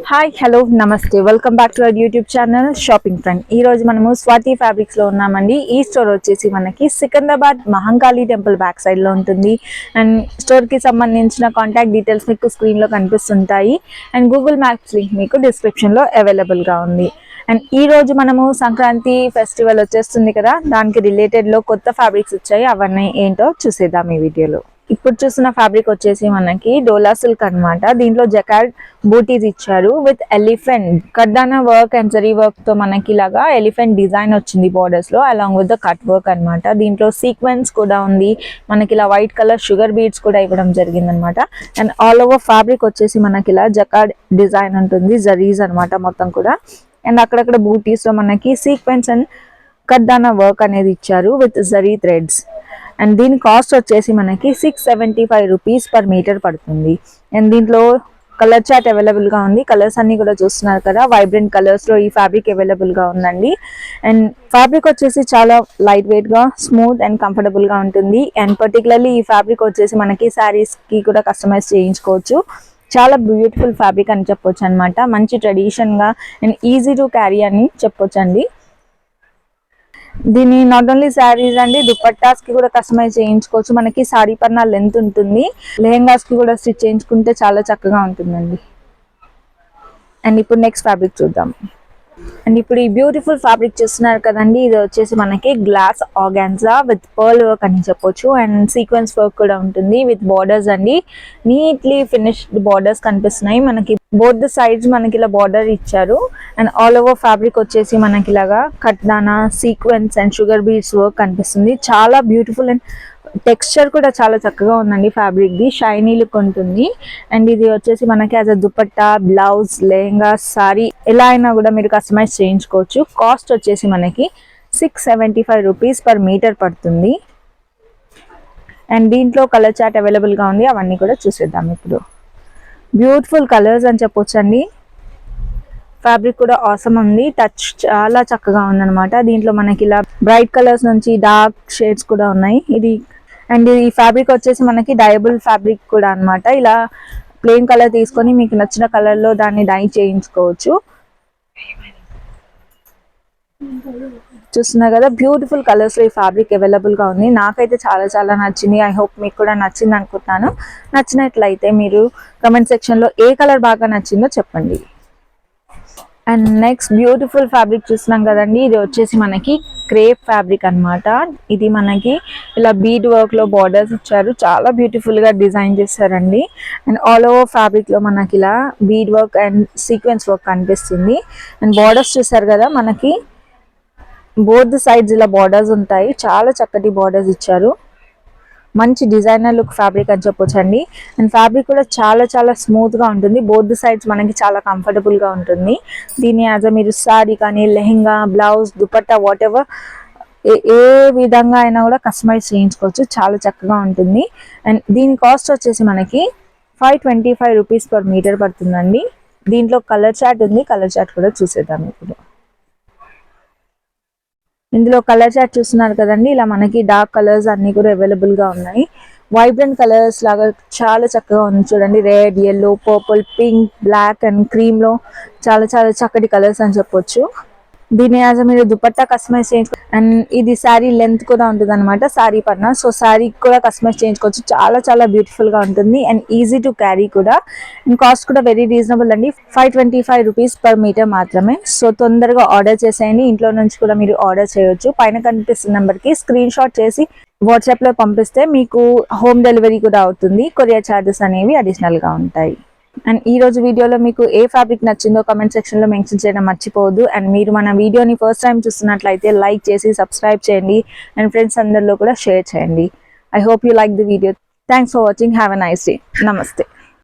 Hi hello నమస్తే welcome back to our YouTube channel shopping friend. ఈ రోజు మనము స్వాతి ఫ్యాబ్రిక్స్ లో ఉన్నామండి. ఈ స్టోర్ వచ్చేసి మనకి Secunderabad Mahankali temple back side లో ఉంటుంది. అండ్ స్టోర్ కి సంబంధించిన కాంటాక్ట్ డీటెయిల్స్ మీకు స్క్రీన్ లో కనిపిస్తుంటాయి. అండ్ గూగుల్ మ్యాప్స్ లింక్ మీకు డిస్క్రిప్షన్ లో అవైలబుల్ గా ఉంది. అండ్ ఈ రోజు మనము సంక్రాంతి ఫెస్టివల్ వచ్చేస్తుంది కదా, దానికి రిలేటెడ్ లో కొత్త ఫ్యాబ్రిక్స్ వచ్చాయి. అవన్నీ ఏంటో చూసేద్దాం ఈ వీడియోలో. ఇప్పుడు చూస్తున్న ఫ్యాబ్రిక్ వచ్చేసి మనకి డోలా సిల్క్ అన్నమాట. దీంట్లో జకార్డ్ బూటీస్ ఇచ్చారు with elephant cutdana work and zari work తో మనకి ఇలాగా ఎలిఫెంట్ డిజైన్ వచ్చింది బోర్డర్స్ లో, along with the cut work అన్నమాట. దీంట్లో సీక్వెన్స్ కూడా ఉంది మనకి, ఇలా వైట్ కలర్ షుగర్ బీడ్స్ కూడా ఇవ్వడం జరిగింది అనమాట. అండ్ ఆల్ ఓవర్ ఫ్యాబ్రిక్ వచ్చేసి మనకి ఇలా జకార్డ్ డిజైన్ ఉంటుంది, జరీస్ అనమాట మొత్తం కూడా. అండ్ అక్కడక్కడ బూటీస్ లో మనకి సీక్వెన్స్ అండ్ కడ్దానా వర్క్ అనేది ఇచ్చారు విత్ జరీ థ్రెడ్స్. అండ్ దీని కాస్ట్ వచ్చేసి మనకి 675 రూపీస్ పర్ మీటర్ పడుతుంది. అండ్ దీంట్లో కలర్ చార్ట్ అవైలబుల్ గా ఉంది. కలర్స్ అన్ని కూడా చూస్తున్నారు కదా, వైబ్రెంట్ కలర్స్ లో ఈ ఫ్యాబ్రిక్ అవైలబుల్ గా ఉందండి. అండ్ ఫ్యాబ్రిక్ వచ్చేసి చాలా లైట్ వెయిట్ గా, స్మూత్ అండ్ కంఫర్టబుల్ గా ఉంటుంది. అండ్ పర్టికులర్లీ ఈ ఫ్యాబ్రిక్ వచ్చేసి మనకి శారీస్ కి కూడా కస్టమైజ్ చేయించుకోవచ్చు. చాలా బ్యూటిఫుల్ ఫ్యాబ్రిక్ అని చెప్పొచ్చు అనమాట. మంచి ట్రెడిషన్ గా అండ్ ఈజీ టు క్యారీ అని చెప్పొచ్చు అండి. దీన్ని నాట్ ఓన్లీ శారీస్ అండి, దుపట్టాస్ కి కూడా కస్టమైజ్ చేయించుకోవచ్చు. మనకి సారీ పైన లెంత్ ఉంటుంది, లెహెంగాస్ కి కూడా స్టిచ్ చేయించుకుంటే చాలా చక్కగా ఉంటుందండి. అండ్ ఇప్పుడు నెక్స్ట్ ఫ్యాబ్రిక్ చూద్దాం. అండ్ ఇప్పుడు ఈ బ్యూటిఫుల్ ఫ్యాబ్రిక్ చూస్తున్నారు కదండి, ఇది వచ్చేసి మనకి glass organza with pearl work అని చెప్పొచ్చు. అండ్ సీక్వెన్స్ వర్క్ కూడా ఉంటుంది విత్ బార్డర్స్ అండి. నీట్లీ ఫినిష్డ్ బార్డర్స్ కనిపిస్తున్నాయి మనకి. బోత్ ద సైడ్స్ మనకి ఇలా బార్డర్ ఇచ్చారు. అండ్ ఆల్ ఓవర్ ఫ్యాబ్రిక్ వచ్చేసి మనకి ఇలాగా cutdana sequence and sugar beads work కనిపిస్తుంది. చాలా బ్యూటిఫుల్ అండ్ టెక్స్చర్ కూడా చాలా చక్కగా ఉందండి ఫ్యాబ్రిక్ ది, షైనీ లుక్ ఉంటుంది. అండ్ ఇది వచ్చేసి మనకి as a dupatta, blouse, lehenga, sari ఎలా అయినా కూడా మీరు కస్టమైజ్ చేయించుకోవచ్చు. కాస్ట్ వచ్చేసి మనకి 675 రూపీస్ పర్ మీటర్ పడుతుంది. అండ్ దీంట్లో కలర్ చార్ట్ అవైలబుల్ గా ఉంది, అవన్నీ కూడా చూసేద్దాం ఇప్పుడు. బ్యూటిఫుల్ కలర్స్ అని చెప్పొచ్చు అండి. ఫ్యాబ్రిక్ కూడా ఆసమ్ ఉంది, టచ్ చాలా చక్కగా ఉందన్నమాట. దీంట్లో మనకి ఇలా బ్రైట్ కలర్స్ నుంచి డార్క్ షేడ్స్ కూడా ఉన్నాయి. ఇది అండ్ ఈ ఫ్యాబ్రిక్ వచ్చేసి మనకి డయబుల్ ఫ్యాబ్రిక్ కూడా అన్నమాట. ఇలా ప్లెయిన్ కలర్ తీసుకొని మీకు నచ్చిన కలర్ లో దాన్ని డై చేయించుకోవచ్చు. చూస్తున్నా కదా, బ్యూటిఫుల్ కలర్స్ లో ఈ ఫ్యాబ్రిక్ అవైలబుల్ గా ఉంది. నాకైతే చాలా చాలా నచ్చింది. ఐ హోప్ మీకు కూడా నచ్చింది అనుకుంటున్నాను. నచ్చినట్లయితే మీరు కమెంట్ సెక్షన్ లో ఏ కలర్ బాగా నచ్చిందో చెప్పండి. అండ్ నెక్స్ట్ బ్యూటిఫుల్ ఫ్యాబ్రిక్ చూస్తున్నాం కదండి, ఇది వచ్చేసి మనకి క్రేప్ ఫ్యాబ్రిక్ అన్నమాట. ఇది మనకి ఇలా బీడ్ వర్క్ లో బార్డర్స్ ఇచ్చారు, చాలా బ్యూటిఫుల్ గా డిజైన్ చేశారండి. అండ్ ఆల్ ఓవర్ ఫ్యాబ్రిక్ లో మనకి ఇలా bead work and sequence work కనిపిస్తుంది. అండ్ బార్డర్స్ చూసారు కదా, మనకి బోత్ సైడ్స్ ఇలా బార్డర్స్ ఉంటాయి. చాలా చక్కటి బార్డర్స్ ఇచ్చారు. మంచి డిజైనర్ లుక్ ఫ్యాబ్రిక్ అని చెప్పొచ్చండి. అండ్ ఫ్యాబ్రిక్ కూడా చాలా చాలా స్మూత్ గా ఉంటుంది. బోత్ సైడ్స్ మనకి చాలా కంఫర్టబుల్ గా ఉంటుంది. దీన్ని యాజ్ మీరు సారీ కానీ, lehenga, blouse, dupatta, whatever ఏ విధంగా అయినా కూడా కస్టమైజ్ చేయించుకోవచ్చు. చాలా చక్కగా ఉంటుంది. అండ్ దీని కాస్ట్ వచ్చేసి మనకి 525 రూపీస్ పర్ మీటర్ పడుతుందండి. దీంట్లో కలర్ చార్ట్ ఉంది, కలర్ చార్ట్ కూడా చూసేద్దాం ఇప్పుడు. ఇందులో కలర్ చార్ట్ చూస్తున్నారు కదండి, ఇలా మనకి డార్క్ కలర్స్ అన్ని కూడా అవైలబుల్ గా ఉన్నాయి. వైబ్రెంట్ కలర్స్ లాగా చాలా చక్కగా ఉంది చూడండి. Red, yellow, purple, pink, black and cream లో చాలా చాలా చక్కటి కలర్స్ అని చెప్పొచ్చు. దీని యాజ్ మీరు దుపట్టా కస్టమైజ్ చేయించుకో. అండ్ ఇది శారీ లెంత్ కూడా ఉంటుంది అనమాట, శారీ పైన. సో శారీ కూడా కస్టమైజ్ చేయించుకోవచ్చు. చాలా చాలా బ్యూటిఫుల్ గా ఉంటుంది అండ్ ఈజీ టు క్యారీ కూడా. అండ్ కాస్ట్ కూడా వెరీ రీజనబుల్ అండి, 525 రూపీస్ పర్ మీటర్ మాత్రమే. సో తొందరగా ఆర్డర్ చేసేయండి. ఇంట్లో నుంచి కూడా మీరు ఆర్డర్ చేయొచ్చు. పైన కనిపిస్తున్న నెంబర్ కి స్క్రీన్ షాట్ చేసి వాట్సాప్ లో పంపిస్తే మీకు హోమ్ డెలివరీ కూడా అవుతుంది. కొరియర్ ఛార్జెస్ అనేవి అడిషనల్ గా ఉంటాయి. అండ్ ఈ రోజు వీడియోలో మీకు ఏ ఫ్యాబ్రిక్ నచ్చిందో కమెంట్ సెక్షన్ లో మెన్షన్ చేయడం మర్చిపోవద్దు. అండ్ మీరు మన వీడియోని ఫస్ట్ టైం చూస్తున్నట్లయితే లైక్ చేసి సబ్స్క్రైబ్ చేయండి. అండ్ ఫ్రెండ్స్ అందరిలో కూడా షేర్ చేయండి. I hope you like the video. Thanks for watching. Have a nice day. నమస్తే.